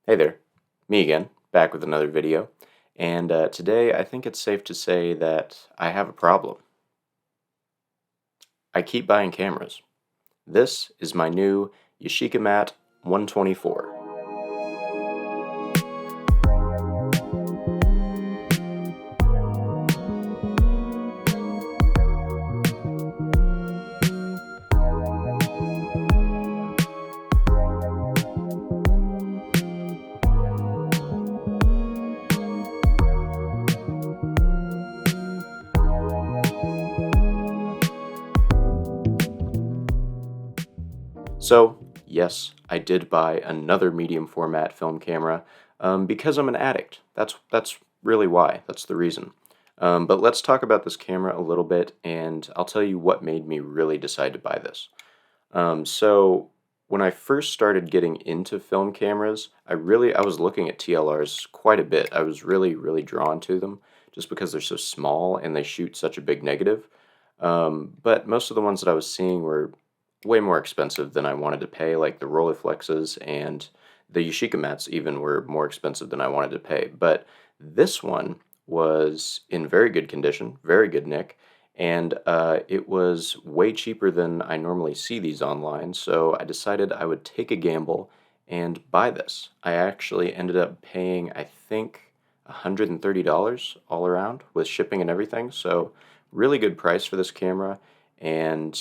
Hey there, me again, back with another video. And today I think it's safe to say that I have a problem. I keep buying cameras. This is my new Yashica Mat-124. So, yes, I did buy another medium format film camera because I'm an addict. That's really why. That's the reason. But let's talk about this camera a little bit, and I'll tell you what made me really decide to buy this. So when I first started getting into film cameras, I was looking at TLRs quite a bit. I was really drawn to them just because they're so small and they shoot such a big negative. But most of the ones that I was seeing were way more expensive than I wanted to pay, like the Rolleiflexes and the Yashica mats even were more expensive than I wanted to pay. But this one was in very good condition, very good nick, and it was way cheaper than I normally see these online, so I decided I would take a gamble and buy this. I actually ended up paying, I think, $130 all around with shipping and everything, so really good price for this camera, and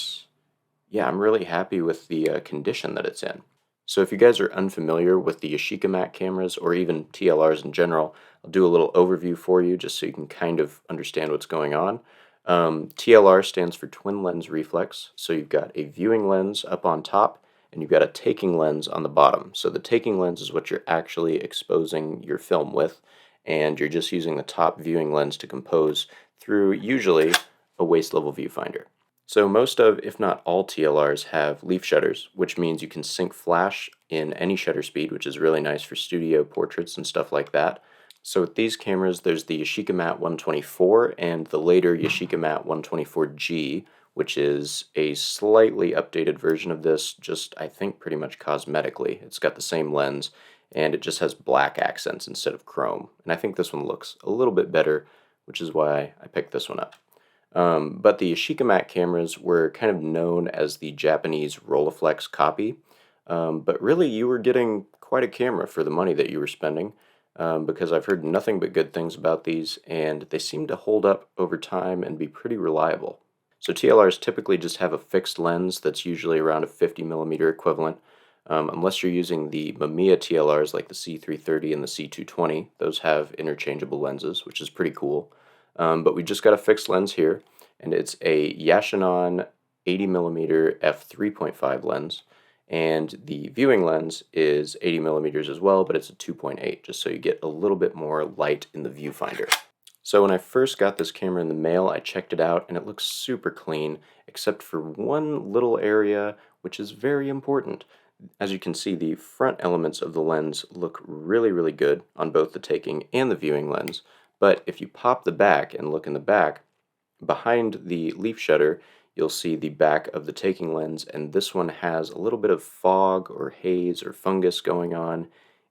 yeah, I'm really happy with the condition that it's in. So if you guys are unfamiliar with the Yashica Mat cameras, or even TLRs in general, I'll do a little overview for you just so you can kind of understand what's going on. TLR stands for twin lens reflex, so you've got a viewing lens up on top, and you've got a taking lens on the bottom. So the taking lens is what you're actually exposing your film with, and you're just using the top viewing lens to compose through usually a waist level viewfinder. So most of, if not all, TLRs have leaf shutters, which means you can sync flash in any shutter speed, which is really nice for studio portraits and stuff like that. So with these cameras, there's the Yashica Mat-124 and the later Yashica Mat-124G, which is a slightly updated version of this, just I think pretty much cosmetically. It's got the same lens, and it just has black accents instead of chrome. And I think this one looks a little bit better, which is why I picked this one up. But the Yashica Mat cameras were kind of known as the Japanese Rolleiflex copy, but really you were getting quite a camera for the money that you were spending, because I've heard nothing but good things about these, and they seem to hold up over time and be pretty reliable. So TLRs typically just have a fixed lens that's usually around a 50mm equivalent, unless you're using the Mamiya TLRs like the C330 and the C220. Those have interchangeable lenses, which is pretty cool. But we just got a fixed lens here, and it's a Yashica 80mm f3.5 lens, and the viewing lens is 80mm as well, but it's a 2.8, just so you get a little bit more light in the viewfinder. So when I first got this camera in the mail, I checked it out, and it looks super clean, except for one little area, which is very important. As you can see, the front elements of the lens look really good on both the taking and the viewing lens. But if you pop the back and look in the back, behind the leaf shutter, you'll see the back of the taking lens, and this one has a little bit of fog or haze or fungus going on,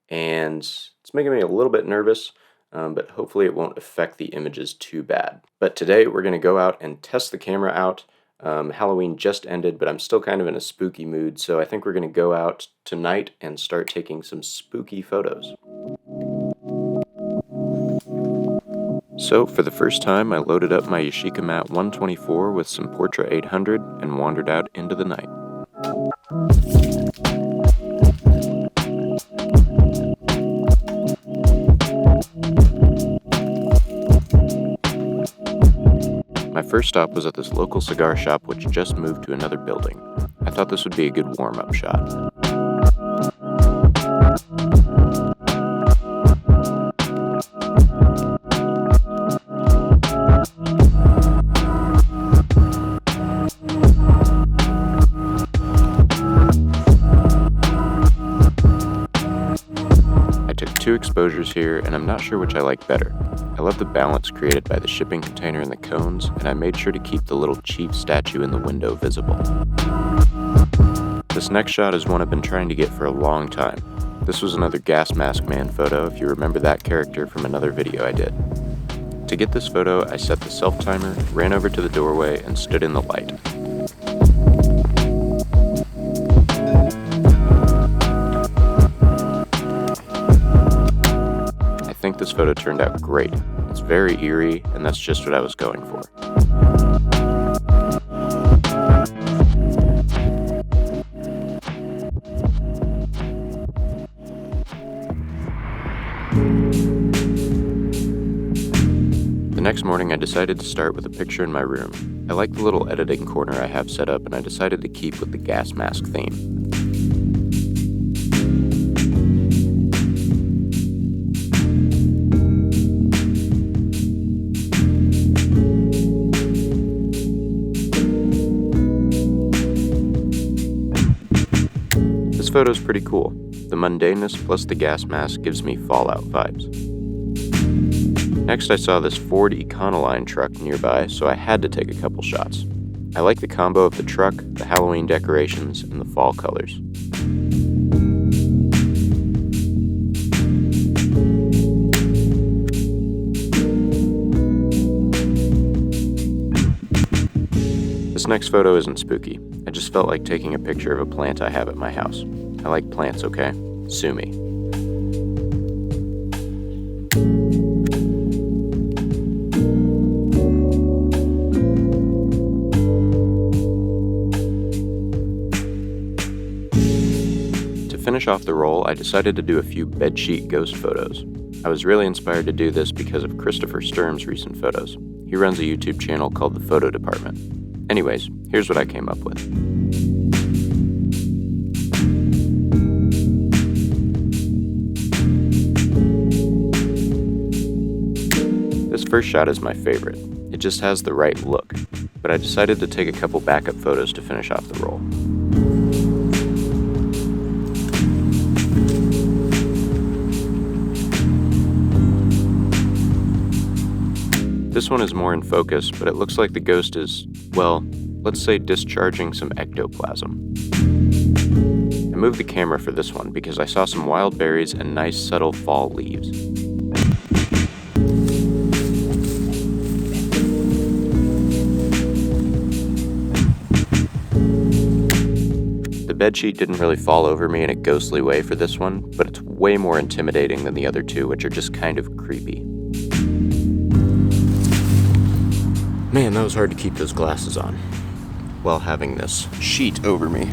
and it's making me a little bit nervous, but hopefully it won't affect the images too bad. But today we're going to go out and test the camera out. Halloween just ended, but I'm still kind of in a spooky mood, so I think we're going to go out tonight and start taking some spooky photos. So for the first time, I loaded up my Yashica Mat-124 with some Portra 800 and wandered out into the night. My first stop was at this local cigar shop which just moved to another building. I thought this would be a good warm-up shot. Two exposures here, and I'm not sure which I like better. I love the balance created by the shipping container and the cones, and I made sure to keep the little chief statue in the window visible. This next shot is one I've been trying to get for a long time. This was another gas mask man photo, if you remember that character from another video I did. To get this photo, I set the self-timer, ran over to the doorway, and stood in the light. I think this photo turned out great. It's very eerie, and that's just what I was going for. The next morning, I decided to start with a picture in my room. I like the little editing corner I have set up, and I decided to keep with the gas mask theme. This photo is pretty cool. The mundaneness plus the gas mask gives me Fallout vibes. Next, I saw this Ford Econoline truck nearby, so I had to take a couple shots. I like the combo of the truck, the Halloween decorations, and the fall colors. This next photo isn't spooky. I just felt like taking a picture of a plant I have at my house. I like plants, okay? Sue me. To finish off the roll, I decided to do a few bedsheet ghost photos. I was really inspired to do this because of Christopher Sturm's recent photos. He runs a YouTube channel called The Photo Department. Anyways, here's what I came up with. This first shot is my favorite. It just has the right look, but I decided to take a couple backup photos to finish off the roll. This one is more in focus, but it looks like the ghost is, well, let's say discharging some ectoplasm. I moved the camera for this one because I saw some wild berries and nice subtle fall leaves. The bedsheet didn't really fall over me in a ghostly way for this one, but it's way more intimidating than the other two, which are just kind of creepy. Man, that was hard to keep those glasses on while having this sheet over me.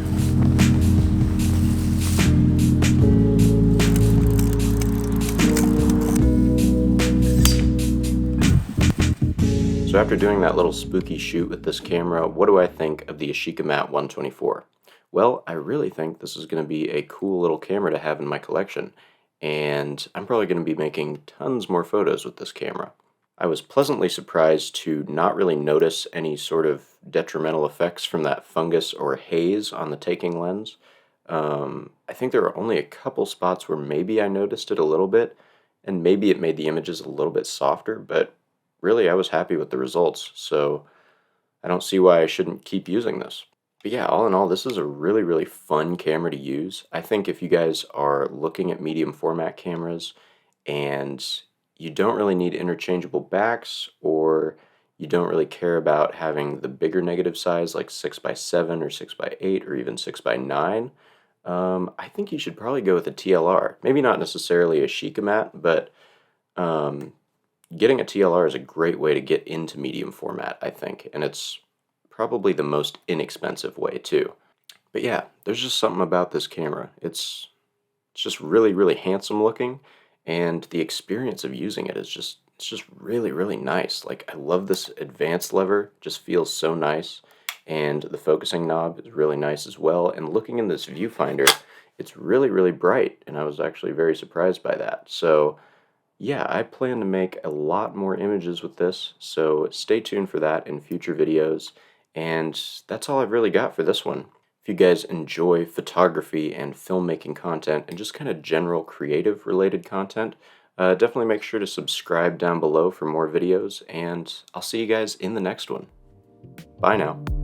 So after doing that little spooky shoot with this camera, what do I think of the Yashica Mat-124? Well, I really think this is going to be a cool little camera to have in my collection, and I'm probably going to be making tons more photos with this camera. I was pleasantly surprised to not really notice any sort of detrimental effects from that fungus or haze on the taking lens. I think there were only a couple spots where maybe I noticed it a little bit, and maybe it made the images a little bit softer, but really I was happy with the results, so I don't see why I shouldn't keep using this. But yeah, all in all, this is a really, really fun camera to use. I think if you guys are looking at medium format cameras and you don't really need interchangeable backs, or you don't really care about having the bigger negative size like 6x7 or 6x8 or even 6x9, I think you should probably go with a TLR. Maybe not necessarily a Yashica mat, but getting a TLR is a great way to get into medium format, I think, and it's probably the most inexpensive way too. But yeah, there's just something about this camera. It's just really, really handsome looking, and the experience of using it is just, it's just really, really nice. Like, I love this advanced lever, just feels so nice, and the focusing knob is really nice as well, and looking in this viewfinder, it's really, really bright, and I was actually very surprised by that. So yeah, I plan to make a lot more images with this, so stay tuned for that in future videos, and that's all I've really got for this one. If you guys enjoy photography and filmmaking content and just kind of general creative related content, definitely make sure to subscribe down below for more videos, and I'll see you guys in the next one. Bye now.